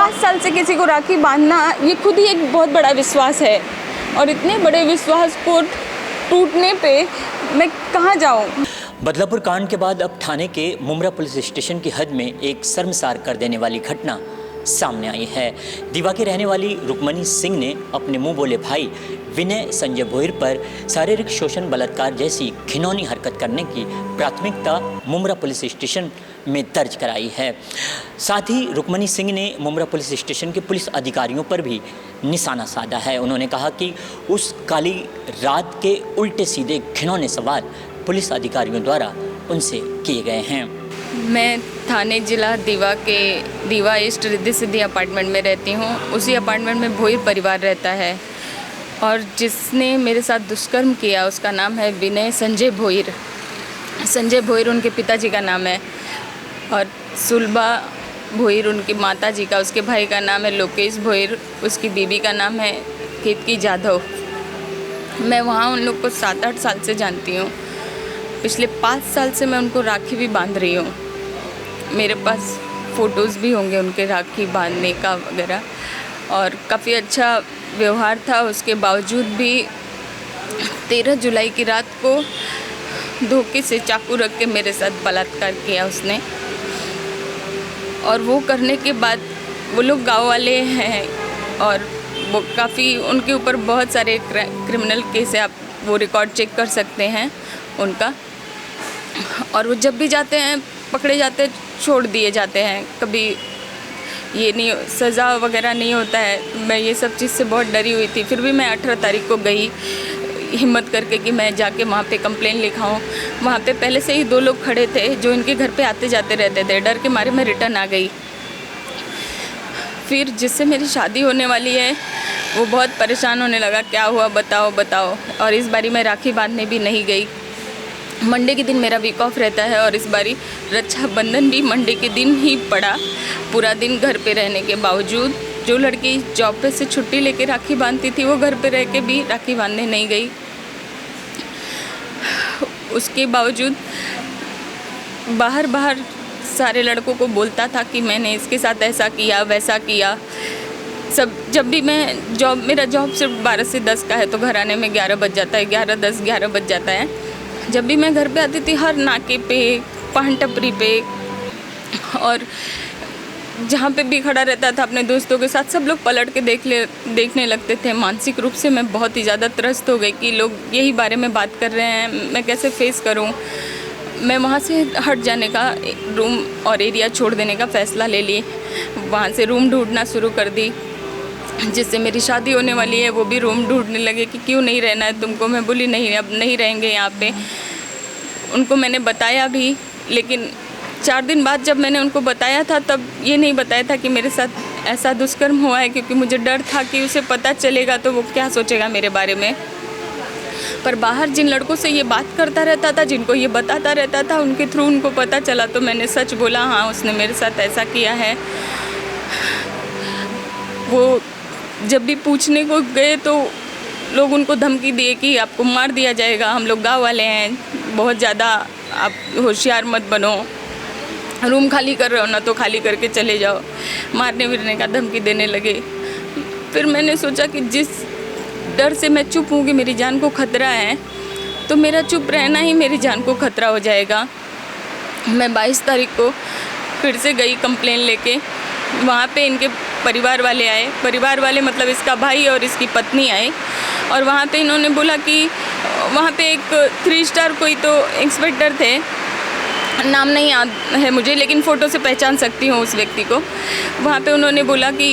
5 साल से किसी को राखी बांधना ये खुद ही एक बहुत बड़ा विश्वास है, और इतने बड़े विश्वास को टूटने पे मैं कहाँ जाऊँ। बदलापुर कांड के बाद अब ठाणे के मुमरा पुलिस स्टेशन की हद में एक शर्मसार कर देने वाली घटना सामने आई है। दीवा की रहने वाली रुक्मणी सिंह ने अपने मुंह बोले भाई विनय संजय भोईर पर शारीरिक शोषण, बलात्कार जैसी घिनौनी हरकत करने की प्राथमिकता मुमरा पुलिस स्टेशन में दर्ज कराई है। साथ ही रुक्मणी सिंह ने मुमरा पुलिस स्टेशन के पुलिस अधिकारियों पर भी निशाना साधा है। उन्होंने कहा कि उस काली रात के उल्टे सीधे घिनौने सवाल पुलिस अधिकारियों द्वारा उनसे किए गए हैं। मैं ठाणे जिला दीवा ईस्ट रिद्धि सिद्धि अपार्टमेंट में रहती हूँ। उसी अपार्टमेंट में भोईर परिवार रहता है, और जिसने मेरे साथ दुष्कर्म किया उसका नाम है विनय संजय भोईर। संजय भोईर उनके पिताजी का नाम है, और सुलभा भोईर उनकी माता जी का, उसके भाई का नाम है लोकेश भोईर, उसकी बीबी का नाम है केतकी जाधव। मैं वहाँ उन लोग को 7-8 साल से जानती हूँ। पिछले 5 साल से मैं उनको राखी भी बांध रही हूँ। मेरे पास फ़ोटोज़ भी होंगे उनके राखी बांधने का वगैरह, और काफ़ी अच्छा व्यवहार था। उसके बावजूद भी 13 जुलाई की रात को धोखे से चाकू रख के मेरे साथ बलात्कार किया उसने। और वो करने के बाद वो लोग गाँव वाले हैं, और वो काफ़ी उनके ऊपर बहुत सारे क्रिमिनल केस है, आप वो रिकॉर्ड चेक कर सकते हैं उनका। और वो जब भी जाते हैं पकड़े जाते हैं, छोड़ दिए जाते हैं, कभी ये नहीं सज़ा वगैरह नहीं होता है। मैं ये सब चीज़ से बहुत डरी हुई थी, फिर भी मैं 18 तारीख को गई हिम्मत करके कि मैं जाके वहाँ पे कंप्लेन लिखाऊं। वहाँ पे पहले से ही 2 लोग खड़े थे जो इनके घर पे आते जाते रहते थे। डर के मारे मैं रिटर्न आ गई। फिर जिससे मेरी शादी होने वाली है वो बहुत परेशान होने लगा, क्या हुआ बताओ बताओ। और इस बारी मैं राखी बांधने भी नहीं गई। मंडे के दिन मेरा वीक ऑफ रहता है, और इस बारी रक्षाबंधन भी मंडे के दिन ही पड़ा। पूरा दिन घर पे रहने के बावजूद जो लड़की जॉब पे से छुट्टी लेके राखी बांधती थी वो घर पे रह के भी राखी बांधने नहीं गई। उसके बावजूद बाहर सारे लड़कों को बोलता था कि मैंने इसके साथ ऐसा किया वैसा किया सब। जब भी मैं मेरा जॉब सिर्फ 12 से 10 का है, तो घर आने में 11 बज जाता है, 11 बज जाता है। जब भी मैं घर पे आती थी, हर नाके पे, पान टपरी पे, और जहाँ पे भी खड़ा रहता था अपने दोस्तों के साथ, सब लोग पलट के देखने लगते थे। मानसिक रूप से मैं बहुत ही ज़्यादा त्रस्त हो गई कि लोग यही बारे में बात कर रहे हैं, मैं कैसे फेस करूं। मैं वहाँ से हट जाने का, रूम और एरिया छोड़ देने का फ़ैसला ले ली। वहाँ से रूम ढूंढना शुरू कर दी। जिससे मेरी शादी होने वाली है वो भी रूम ढूंढने लगे कि क्यों नहीं रहना है तुमको। मैं बोली नहीं, अब नहीं रहेंगे यहाँ पे। उनको मैंने बताया भी, लेकिन 4 दिन बाद जब मैंने उनको बताया था तब ये नहीं बताया था कि मेरे साथ ऐसा दुष्कर्म हुआ है, क्योंकि मुझे डर था कि उसे पता चलेगा तो वो क्या सोचेगा मेरे बारे में। पर बाहर जिन लड़कों से ये बात करता रहता था, जिनको ये बताता रहता था, उनके थ्रू उनको पता चला, तो मैंने सच बोला, हाँ उसने मेरे साथ ऐसा किया है। वो जब भी पूछने को गए तो लोग उनको धमकी दिए कि आपको मार दिया जाएगा, हम लोग गाँव वाले हैं, बहुत ज़्यादा आप होशियार मत बनो, रूम खाली कर रहे हो ना तो खाली करके चले जाओ, मारने विरने का धमकी देने लगे। फिर मैंने सोचा कि जिस डर से मैं चुप हूँ कि मेरी जान को खतरा है, तो मेरा चुप रहना ही मेरी जान को खतरा हो जाएगा। मैं 22 तारीख को फिर से गई कंप्लेन लेके। वहाँ पे इनके परिवार वाले आए, परिवार वाले मतलब इसका भाई और इसकी पत्नी आए, और वहाँ पे इन्होंने बोला कि वहाँ पे एक 3 स्टार कोई तो इंस्पेक्टर थे, नाम नहीं याद है मुझे, लेकिन फ़ोटो से पहचान सकती हूँ उस व्यक्ति को। वहाँ पे उन्होंने बोला कि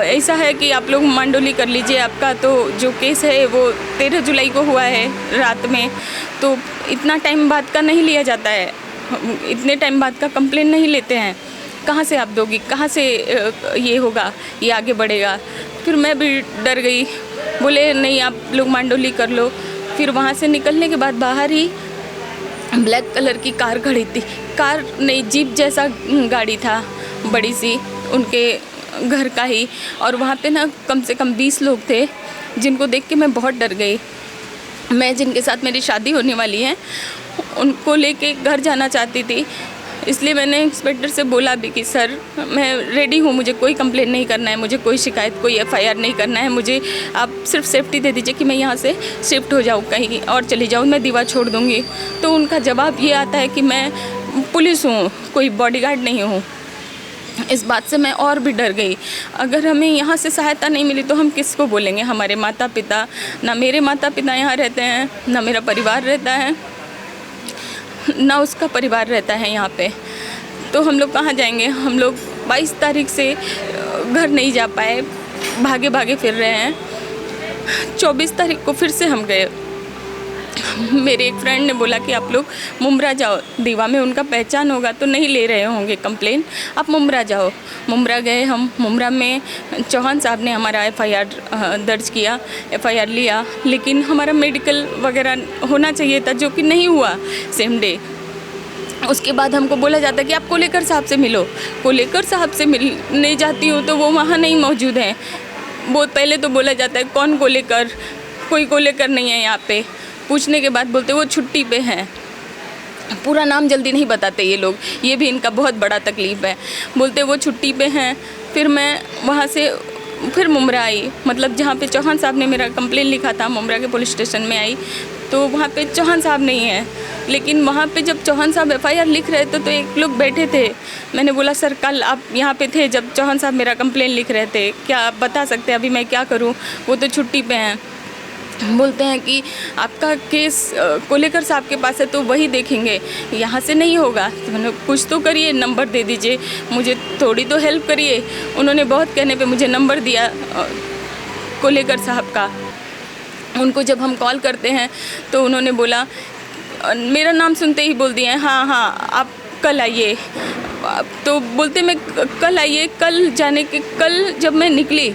ऐसा है कि आप लोग मांडोली कर लीजिए, आपका तो जो केस है वो 13 जुलाई को हुआ है रात में, तो इतना टाइम बाद का नहीं लिया जाता है, इतने टाइम बाद का कंप्लेन नहीं लेते हैं, कहाँ से आप दोगी, कहाँ से ये होगा, ये आगे बढ़ेगा। फिर मैं भी डर गई, बोले नहीं आप लोग मांडोली कर लो। फिर वहाँ से निकलने के बाद बाहर ही ब्लैक कलर की कार खड़ी थी, कार नहीं जीप जैसा गाड़ी था, बड़ी सी, उनके घर का ही। और वहाँ पे ना कम से कम 20 लोग थे, जिनको देख के मैं बहुत डर गई। मैं जिनके साथ मेरी शादी होने वाली है उनको लेके घर जाना चाहती थी, इसलिए मैंने इंस्पेक्टर से बोला भी कि सर मैं रेडी हूँ, मुझे कोई कंप्लेन नहीं करना है, मुझे कोई शिकायत कोई एफआईआर नहीं करना है, मुझे आप सिर्फ सेफ्टी दे दीजिए कि मैं यहाँ से शिफ्ट हो जाऊँ, कहीं और चली जाऊँ, मैं दीवा छोड़ दूँगी। तो उनका जवाब ये आता है कि मैं पुलिस हूँ, कोई बॉडीगार्ड नहीं हूँ। इस बात से मैं और भी डर गई। अगर हमें यहाँ से सहायता नहीं मिली तो हम किसको बोलेंगे? हमारे माता पिता, ना मेरे माता पिता यहाँ रहते हैं, ना मेरा परिवार रहता है, ना उसका परिवार रहता है यहाँ पे, तो हम लोग कहाँ जाएंगे? हम लोग 22 तारीख से घर नहीं जा पाए, भागे भागे फिर रहे हैं। 24 तारीख को फिर से हम गए। मेरे एक फ्रेंड ने बोला कि आप लोग मुमरा जाओ, दीवा में उनका पहचान होगा तो नहीं ले रहे होंगे कंप्लेन, आप मुमरा जाओ। मुमरा गए हम। मुमरा में चौहान साहब ने हमारा एफआईआर दर्ज किया, एफआईआर लिया, लेकिन हमारा मेडिकल वगैरह होना चाहिए था, जो कि नहीं हुआ सेम डे। उसके बाद हमको बोला जाता है कि आप कोलेकर साहब से मिलो। कोलेकर साहब से मिलने जाती हूँ तो वो वहाँ नहीं मौजूद हैं। वो पहले तो बोला जाता है कौन कोलेकर, कोई कोलेकर नहीं है यहाँ पे। पूछने के बाद बोलते वो छुट्टी पे हैं। पूरा नाम जल्दी नहीं बताते ये लोग, ये भी इनका बहुत बड़ा तकलीफ़ है। बोलते वो छुट्टी पे हैं। फिर मैं वहाँ से फिर मुमरा आई, मतलब जहाँ पे चौहान साहब ने मेरा कंप्लेन लिखा था, मुमरा के पुलिस स्टेशन में आई तो वहाँ पे चौहान साहब नहीं है। लेकिन वहाँ पे जब चौहान साहब एफआईआर लिख रहे थे तो एक लोग बैठे थे। मैंने बोला सर कल आप यहाँ पे थे जब चौहान साहब मेरा कंप्लेन लिख रहे थे, क्या आप बता सकते हैं अभी मैं क्या करूँ? वो तो छुट्टी पे हैं। बोलते हैं कि आपका केस कोलेकर साहब के पास है तो वही देखेंगे, यहाँ से नहीं होगा। तो मैंने कुछ तो करिए, नंबर दे दीजिए, मुझे थोड़ी तो हेल्प करिए। उन्होंने बहुत कहने पे मुझे नंबर दिया कोलेकर साहब का। उनको जब हम कॉल करते हैं तो उन्होंने बोला, मेरा नाम सुनते ही बोल दिए हाँ हाँ आप कल आइए। तो बोलते मैं कल आइए। कल जाने के कल जब मैं निकली,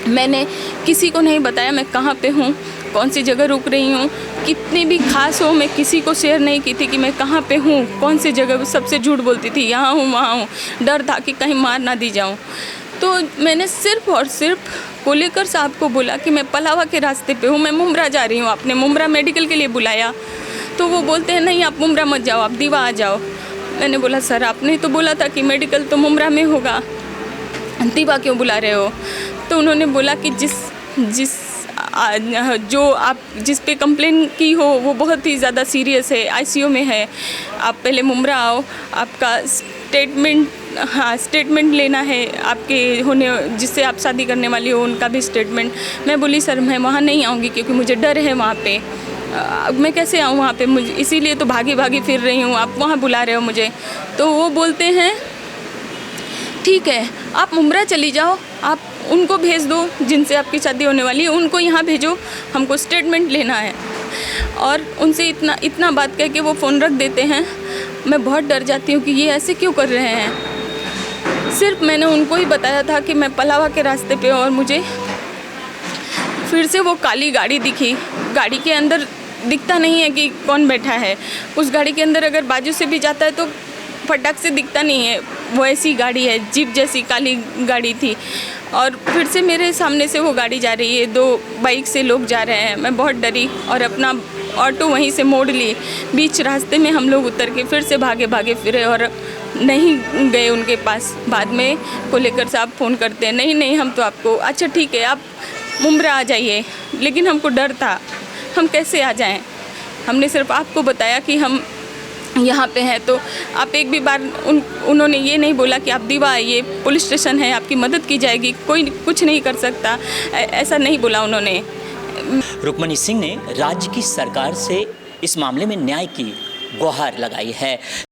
मैंने किसी को नहीं बताया मैं कहाँ पे हूँ, कौन सी जगह रुक रही हूँ। कितनी भी खास हो मैं किसी को शेयर नहीं की थी कि मैं कहाँ पे हूँ, कौन सी जगह। सबसे झूठ बोलती थी, यहाँ हूँ वहाँ हूँ। डर था कि कहीं मार ना दी जाऊँ। तो मैंने सिर्फ और सिर्फ कोलेकर साहब को बोला कि मैं पलावा के रास्ते पे हूँ, मैं मुमरा जा रही हूँ। आपने मुमरा मेडिकल के लिए बुलाया तो वो बोलते हैं नहीं आप मुमरा मत जाओ, आप दीवा आ जाओ। मैंने बोला सर आपने तो बोला था कि मेडिकल तो मुमरा में होगा, दीवा क्यों बुला रहे हो? तो उन्होंने बोला कि जो आप जिस पे कंप्लेन की हो वो बहुत ही ज़्यादा सीरियस है, आईसीयू में है, आप पहले मुमरा आओ, आपका स्टेटमेंट लेना है, आपके होने जिससे आप शादी करने वाली हो उनका भी स्टेटमेंट। मैं बोली सर मैं वहाँ नहीं आऊँगी क्योंकि मुझे डर है वहाँ पे, मैं कैसे आऊँ वहाँ पे, मुझे इसीलिए तो भागी भागी फिर रही हूँ, आप वहाँ बुला रहे हो मुझे। तो वो बोलते हैं ठीक है आप मुमरा चली जाओ, आप उनको भेज दो जिनसे आपकी शादी होने वाली है, उनको यहाँ भेजो, हमको स्टेटमेंट लेना है। और उनसे इतना बात कह के वो फ़ोन रख देते हैं। मैं बहुत डर जाती हूँ कि ये ऐसे क्यों कर रहे हैं। सिर्फ मैंने उनको ही बताया था कि मैं पलावा के रास्ते पे हूँ और मुझे फिर से वो काली गाड़ी दिखी। गाड़ी के अंदर दिखता नहीं है कि कौन बैठा है, उस गाड़ी के अंदर अगर बाजू से भी जाता है तो फटाक से दिखता नहीं है, वो ऐसी गाड़ी है, जीप जैसी काली गाड़ी थी। और फिर से मेरे सामने से वो गाड़ी जा रही है, 2 बाइक से लोग जा रहे हैं। मैं बहुत डरी और अपना ऑटो वहीं से मोड़ ली। बीच रास्ते में हम लोग उतर के फिर से भागे भागे फिरे और नहीं गए उनके पास। बाद में कोलेकर साहब फ़ोन करते हैं नहीं हम तो आपको, अच्छा ठीक है आप मुमरा आ जाइए। लेकिन हमको डर था, हम कैसे आ जाएं। हमने सिर्फ आपको बताया कि हम यहाँ पे हैं, तो आप एक भी बार उन्होंने ये नहीं बोला कि आप दीवा आइए, पुलिस स्टेशन है, आपकी मदद की जाएगी, कोई कुछ नहीं कर सकता, ऐसा नहीं बोला उन्होंने। रुक्मणी सिंह ने राज्य की सरकार से इस मामले में न्याय की गुहार लगाई है।